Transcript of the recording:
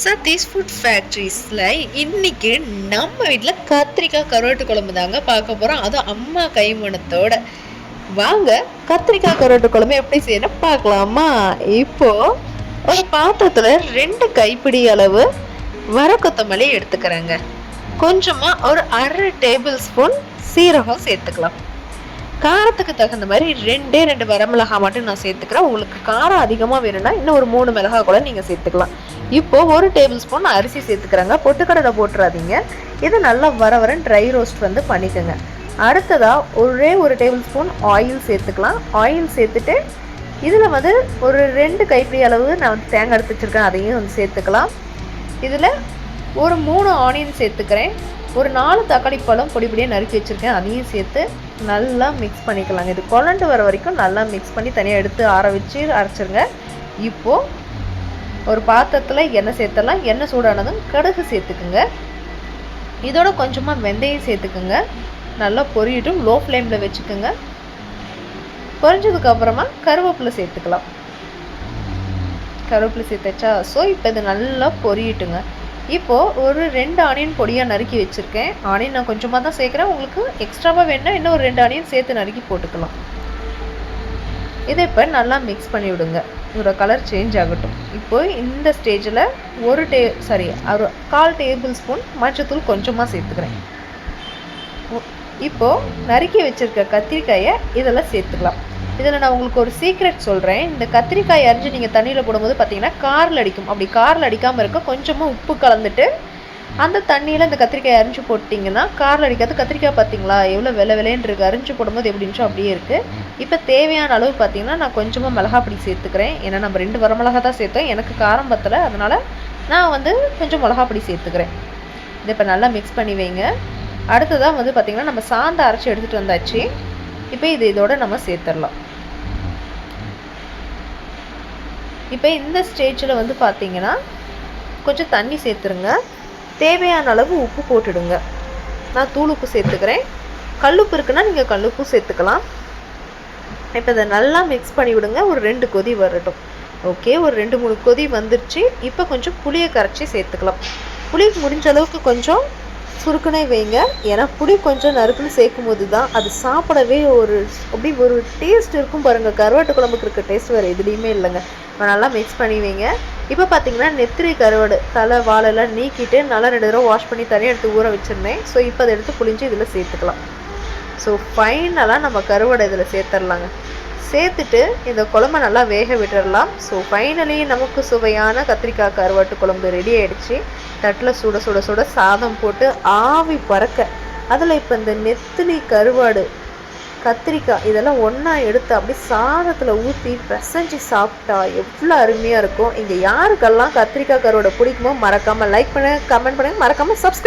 Satish food ஃபேக்ட்ரிஸில் இன்னைக்கு நம்ம வீட்டில் கத்திரிக்காய் கருவாட்டு குழம்பு தாங்க பார்க்க போகிறோம். அதுவும் அம்மா கைமணத்தோட. வாங்க கத்திரிக்காய் கருவாட்டு குழம்பு எப்படி செய்யணும் பார்க்கலாமா? இப்போது ஒரு பாத்திரத்தில் 2 கைப்பிடி அளவு வர கொத்தமல்லி எடுத்துக்கிறேங்க. கொஞ்சமாக ஒரு 1/2 டேபிள் ஸ்பூன் சீரகம் சேர்த்துக்கலாம். காரத்துக்கு தகுந்த மாதிரி 2 வரமிளகா மட்டும் நான் சேர்த்துக்கிறேன். உங்களுக்கு காரம் அதிகமாக வேணும்னா இன்னும் ஒரு 3 மிளகா கூட நீங்கள் சேர்த்துக்கலாம். இப்போ 1 டேபிள் ஸ்பூன் அரிசி சேர்த்துக்கிறேங்க. பொட்டுக்கடலை போட்டுறாதீங்க. இது நல்லா வர ட்ரை ரோஸ்ட் வந்து பண்ணிக்கோங்க. அடுத்ததாக ஒரே 1 டேபிள் ஸ்பூன் ஆயில் சேர்த்துக்கலாம். ஆயில் சேர்த்துட்டு இதில் வந்து ஒரு 2 கைப்பிடி அளவு நான் வந்து தேங்காய் எடுத்து வச்சுருக்கேன், அதையும் வந்து சேர்த்துக்கலாம். இதில் ஒரு 3 ஆனியன் சேர்த்துக்கிறேன். ஒரு 4 தக்காளி பழம் பொடிப்பொடியாக நறுக்கி வச்சுருக்கேன், அதையும் சேர்த்து நல்லா மிக்ஸ் பண்ணிக்கலாங்க. இது குழண்டு வர வரைக்கும் நல்லா மிக்ஸ் பண்ணி தனியாக எடுத்து ஆற வச்சு அரைச்சிருங்க. இப்போது ஒரு பாத்திரத்தில் எண்ணெய் சேர்த்துடலாம். எண்ணெய் சூடானதும் கடுகு சேர்த்துக்குங்க. இதோட கொஞ்சமாக வெந்தயம் சேர்த்துக்குங்க. நல்லா பொரியட்டும். லோ ஃப்ளேமில் வச்சுக்கோங்க. பொரிஞ்சதுக்கப்புறமா கருவேப்பிலை சேர்த்துக்கலாம். கருவேப்பிலை சேர்த்தாச்சா? ஸோ இப்போ இது நல்லா பொரியட்டுங்க. இப்போது ஒரு 2 ஆனியன் பொடியாக நறுக்கி வச்சுருக்கேன். ஆனியன் நான் கொஞ்சமாக தான் சேர்க்குறேன். உங்களுக்கு எக்ஸ்ட்ராவாக வேணுன்னா இன்னும் ஒரு 2 ஆனியன் சேர்த்து நறுக்கி போட்டுக்கலாம். இதை இப்போ நல்லா மிக்ஸ் பண்ணி விடுங்க. இதோட கலர் சேஞ்ச் ஆகட்டும். இப்போது இந்த ஸ்டேஜில் 1/4 டேபிள் ஸ்பூன் மஞ்சத்தூள் கொஞ்சமாக சேர்த்துக்கிறேன். இப்போது நறுக்கி வச்சுருக்க கத்திரிக்காயை இதெல்லாம் சேர்த்துக்கலாம். இதில் நான் உங்களுக்கு ஒரு சீக்ரெட் சொல்கிறேன். இந்த கத்திரிக்காய் அரிஞ்சு நீங்கள் தண்ணியில் போடும்போது பார்த்தீங்கன்னா காரில் அடிக்கும். அப்படி காரில் அடிக்காமல் இருக்க கொஞ்சமாக உப்பு கலந்துட்டு அந்த தண்ணியில் இந்த கத்திரிக்காய் அரிஞ்சு போட்டிங்கன்னா காரில் அடிக்காது. கத்திரிக்காய் பார்த்தீங்களா எவ்வளோ வெள்ளைன்னு இருக்குது. அரிஞ்சு போடும்போது எப்படி இருந்துச்சோ அப்படியே இருக்குது. இப்போ தேவையான அளவு பார்த்தீங்கன்னா நான் கொஞ்சமாக மிளகாப்பொடி சேர்த்துக்கிறேன். ஏன்னா நம்ம 2 வரமிளகா தான் சேர்த்தோம். எனக்கு காரம் பத்தலை, அதனால் நான் வந்து கொஞ்சம் மிளகாப்பொடி சேர்த்துக்கிறேன். இதை இப்போ நல்லா மிக்ஸ் பண்ணி வைங்க. அடுத்ததாக வந்து பார்த்திங்கன்னா நம்ம சாந்தை அரைச்சி எடுத்துகிட்டு வந்தாச்சு. இப்போ இதோட நம்ம சேர்த்துடலாம். இப்போ இந்த ஸ்டேஜில் வந்து பார்த்திங்கன்னா கொஞ்சம் தண்ணி சேர்த்துருங்க. தேவையான அளவு உப்பு போட்டுடுங்க. நான் தூள் உப்பு சேர்த்துக்கிறேன். கல்லுப்பு இருக்குன்னா நீங்கள் கல்லுப்பு சேர்த்துக்கலாம். இப்போ இதை நல்லா மிக்ஸ் பண்ணி விடுங்க. ஒரு 2 கொதி வரட்டும். ஓகே, ஒரு 2-3 கொதி வந்துருச்சு. இப்போ கொஞ்சம் புளியை கரைச்சி சேர்த்துக்கலாம். புளி முடிஞ்ச அளவுக்கு கொஞ்சம் சுருக்குனே வைங்க. ஏன்னா புளி கொஞ்சம் நறுக்குன்னு சேர்க்கும் போது தான் அது சாப்பிடவே அப்படி ஒரு டேஸ்ட் இருக்கும் பாருங்கள். கருவாட்டு குழம்புக்கு இருக்க டேஸ்ட் வேறு எதுலேயுமே இல்லைங்க. நல்லா மிக்ஸ் பண்ணி வைங்க. இப்போ பார்த்தீங்கன்னா நெத்திரி கருவாடு தலை வாழெல்லாம் நீக்கிட்டு நல்லா 2 தடவை வாஷ் பண்ணி தனியாக எடுத்து ஊற வச்சுருந்தேன். ஸோ இப்போ அதை எடுத்து புளிஞ்சு இதில் சேர்த்துக்கலாம். ஸோ ஃபைனலாக நம்ம கருவாடை இதில் சேர்த்துடலாங்க. சேர்த்துட்டு இந்த குழம்பை நல்லா வேக விட்டுடலாம். ஸோ ஃபைனலி நமக்கு சுவையான கத்திரிக்காய் கருவாட்டு குழம்பு ரெடி ஆகிடுச்சு. தட்டில் சுட சுட சுட சாதம் போட்டு ஆவி பறக்க அதில் இப்போ இந்த நெத்திலி கருவாடு கத்திரிக்காய் இதெல்லாம் ஒன்றா எடுத்து அப்படியே சாதத்தில் ஊற்றி பிசைஞ்சு சாப்பிட்டா எவ்வளோ அருமையாக இருக்கும். இங்கே யாருக்கெல்லாம் கத்திரிக்காய் கருவாடை பிடிக்குமோ மறக்காமல் லைக் பண்ணுங்கள், கமெண்ட் பண்ணுங்கள், மறக்காமல் சப்ஸ்கிரைப்